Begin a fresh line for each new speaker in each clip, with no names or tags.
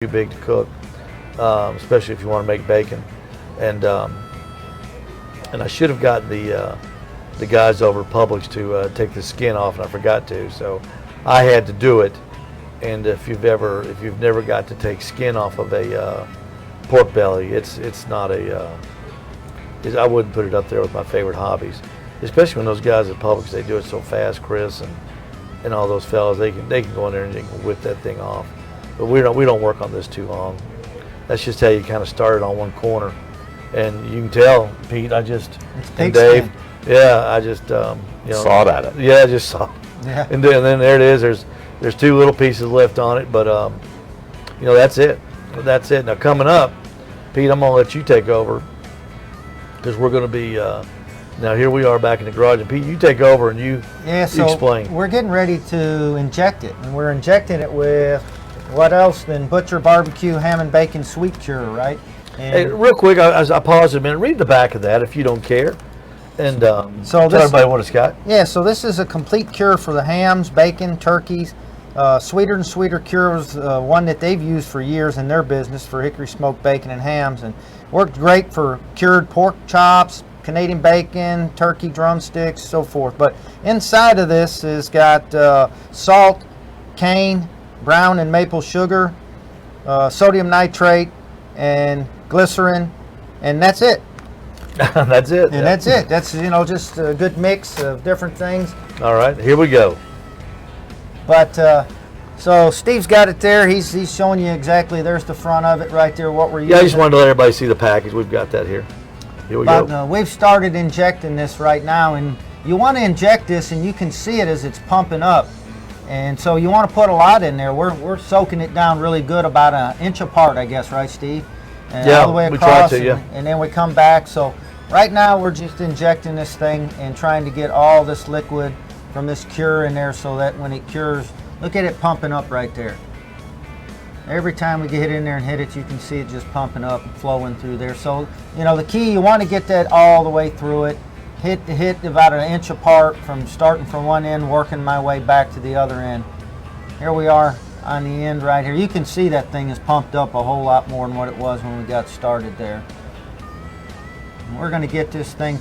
too big to cook, especially if you want to make bacon. And I should have gotten the guys over at Publix to take the skin off, and I forgot to. So I had to do it. And if you've never got to take skin off of a pork belly, it's not I wouldn't put it up there with my favorite hobbies, especially when those guys at Publix, they do it so fast. Chris and all those fellas, they can go in there and they can whip that thing off. But we don't work on this too long. That's just how you kind of started on one corner, and you can tell, Pete. And Dave,
skin.
yeah, I just
sawed at it.
Yeah, I just saw.
Yeah.
And then there it is. There's two little pieces left on it, but that's it. That's it. Now coming up, Pete, I'm gonna let you take over because we're gonna be. Now here we are back in the garage, and Pete, you take over and you explain.
We're getting ready to inject it, and we're injecting it with what else than Butcher Barbecue Ham and Bacon Sweet Cure, right? And
Hey, real quick, I paused a minute. Read the back of that if you don't care, and tell everybody what it's got.
Yeah, so this is a complete cure for the hams, bacon, turkeys. Sweeter and Sweeter Cure was one that they've used for years in their business for hickory smoked bacon and hams, and worked great for cured pork chops, Canadian bacon, turkey drumsticks, so forth. But inside of this has got salt, cane, brown and maple sugar, sodium nitrate, and glycerin, and that's it.
That's it.
And that's it. That's just a good mix of different things.
All right, here we go.
But so Steve's got it there. He's showing you exactly. There's the front of it right there. What we're using.
Yeah, I just wanted to let everybody see the package. We've got that here. Here we go.
We've started injecting this right now, and you want to inject this, and you can see it as it's pumping up. And so you want to put a lot in there. We're soaking it down really good, about an inch apart, I guess, right, Steve? And
yeah,
all the way
we
across,
try to, yeah.
and then we come back. So right now we're just injecting this thing and trying to get all this liquid from this cure in there, so that when it cures, look at it pumping up right there. Every time we get in there and hit it, you can see it just pumping up and flowing through there. So the key, you want to get that all the way through it. Hit about an inch apart, from starting from one end, working my way back to the other end. Here we are on the end right here. You can see that thing is pumped up a whole lot more than what it was when we got started there. And we're going to get this thing,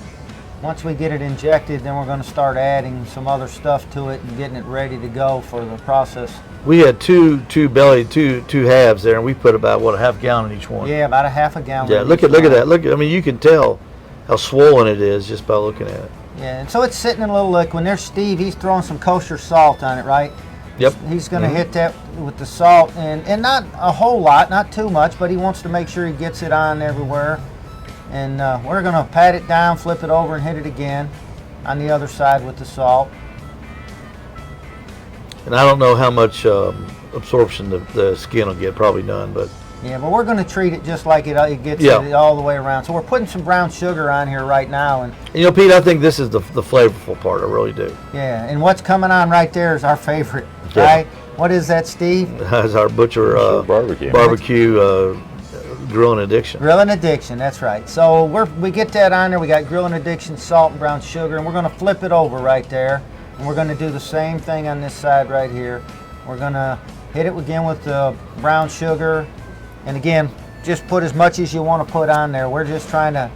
once we get it injected, then we're going to start adding some other stuff to it and getting it ready to go for the process.
We had two halves there, and we put about a half gallon in each one.
Yeah, about a half a gallon.
Yeah, look at that. I mean, you can tell how swollen it is just by looking at it.
Yeah, and so it's sitting in a little liquid. There's Steve. He's throwing some kosher salt on it, right?
Yep.
He's going to hit that with the salt, and not a whole lot, not too much, but he wants to make sure he gets it on everywhere. And we're going to pat it down, flip it over, and hit it again on the other side with the salt.
And I don't know how much absorption the skin will get, probably none, but.
Yeah, but we're going to treat it just like it gets it all the way around. So we're putting some brown sugar on here right now. And
Pete, I think this is the flavorful part, I really do.
yeah, and what's coming on right there is our favorite,
Yeah.
right? What is that, Steve?
That's our Butcher barbecue Grilling Addiction.
Grilling Addiction, that's right. So we get that on there. We got Grilling Addiction, salt, and brown sugar, and we're going to flip it over right there. And we're going to do the same thing on this side right here. We're going to hit it again with the brown sugar. And again, just put as much as you want to put on there. We're just trying to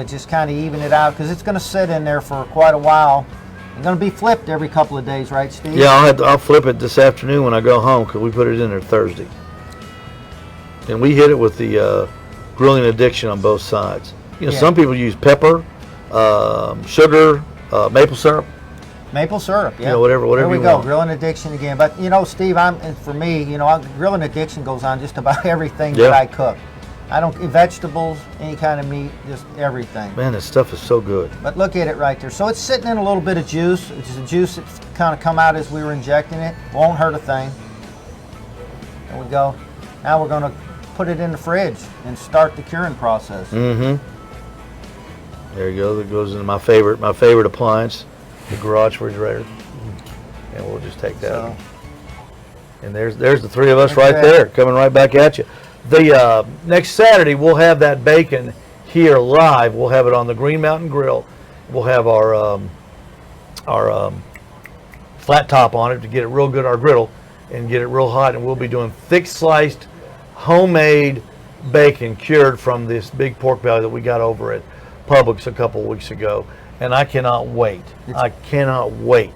just kind of even it out, because it's going to sit in there for quite a while. It's going to be flipped every couple of days, right, Steve?
Yeah, I'll flip it this afternoon when I go home, because we put it in there Thursday. And we hit it with the Grilling Addiction on both sides. Some people use pepper, sugar, maple syrup.
Maple syrup, yeah.
Whatever
There we
you
go,
want.
Grilling Addiction again. But Steve, for me, Grilling Addiction goes on just about everything
Yeah.
that I cook. I don't vegetables, any kind of meat, just everything.
Man, this stuff is so good.
But look at it right there. So it's sitting in a little bit of juice. It's a juice that's kind of come out as we were injecting it. Won't hurt a thing. There we go. Now we're going to put it in the fridge and start the curing process.
Mm-hmm. There you go. That goes into my favorite appliance, the garage refrigerator. And we'll just take that.
So,
and there's the three of us
That's
right
it.
there, coming right back at you. The next Saturday we'll have that bacon here live. We'll have it on the Green Mountain Grill. We'll have our flat top on it to get it real good, our griddle, and get it real hot. And we'll be doing thick sliced homemade bacon cured from this big pork belly that we got over at Publix a couple weeks ago, and I cannot wait. I cannot wait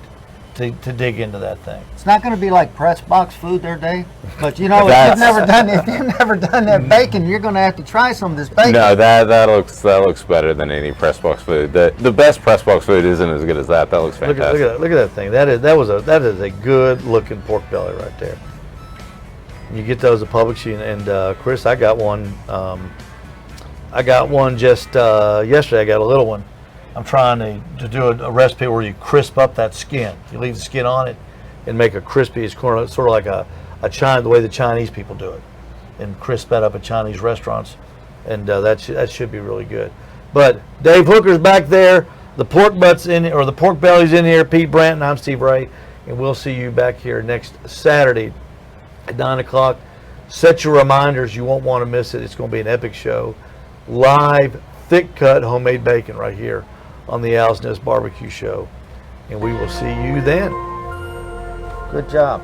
to dig into that thing.
It's not going to be like press box food there, Dave. But you know, if you've never done that bacon, you're going to have to try some of this bacon.
No, that looks better than any press box food. The best press box food isn't as good as that. That looks fantastic.
Look at that thing. That is a good looking pork belly right there. You get those at Publix, and Chris, I got one. I got one just yesterday. I got a little one. I'm trying to do a recipe where you crisp up that skin. You leave the skin on it and make a crispy. It's sort of like the way the Chinese people do it, and crisp that up at Chinese restaurants, and that should be really good. But Dave Hooker's back there. The pork butts the pork belly's in here. Pete Brandt and I'm Steve Ray, and we'll see you back here next Saturday at 9 o'clock. Set your reminders. You won't want to miss it. It's going to be an epic show. Live, thick cut homemade bacon right here on the Owl's Nest Barbecue Show. And we will see you then.
Good job.